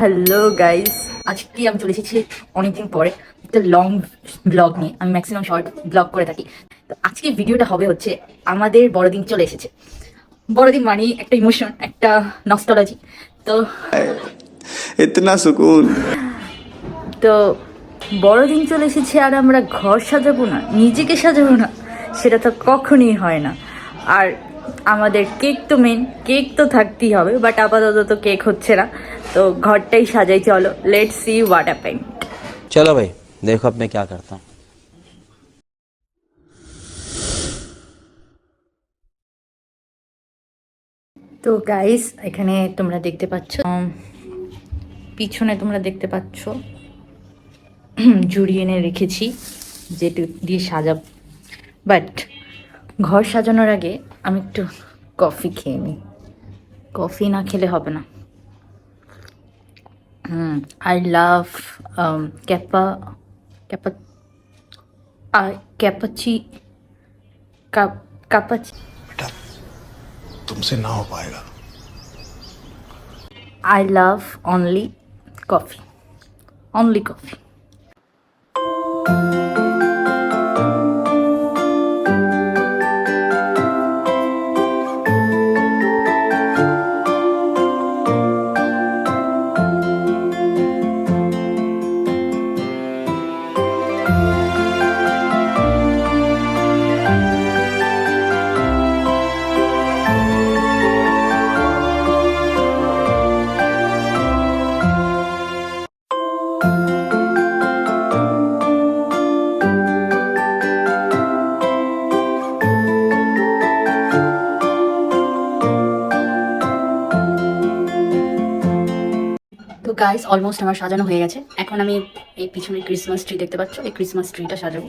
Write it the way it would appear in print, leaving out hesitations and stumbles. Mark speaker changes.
Speaker 1: Hello guys, আজকে আমি চলে এসেছি অনেকদিন পরে একটা লং ব্লগ নিয়ে। আমি ম্যাক্সিমাম শর্ট ব্লগ করে থাকি। তো আজকে ভিডিওটা হবে হচ্ছে আমাদের বড়দিন চলে এসেছে। বড়দিন মানে একটা ইমোশন, একটা নস্টালজি। তো
Speaker 2: इतना सुकून।
Speaker 1: তো বড়দিন চলে এসেছে আর আমরা ঘর সাজাবো না, নিজেকে সাজাবো না, সেটা তো কখনই হয় না। আর আমাদের কেক তো মেন, কেক তো থাকতেই হবে, বাট আপাতত তো কেক হচ্ছে না। তো ঘরটাই সাজাই, চলো লেটস সি হোয়াট হ্যাপেন।
Speaker 3: चलो भाई देखो अब मैं क्या करता हूँ।
Speaker 1: তো গাইস, এখানে তোমরা দেখতে পাচ্ছ, পিছনে তোমরা দেখতে পাচ্ছ জুড়ি এনে রেখেছি যেটা দিয়ে সাজাবো। বাট ঘর সাজানোর আগে আমি একটু কফি খেয়ে নিই। কফি না খেলে হবে না। আই লাভ ক্যাপা ক্যাপা ক্যাপাচি কাপাচি।
Speaker 2: बेटा तुमसे ना हो पाएगा।
Speaker 1: I love only coffee. Only coffee. তো গাইস, অলমোস্ট আমার সাজানো হয়ে গেছে। এখন আমি এই পিছনে ক্রিসমাস ট্রি দেখতে পাচ্ছ, এই ক্রিসমাস ট্রিটা সাজাবো।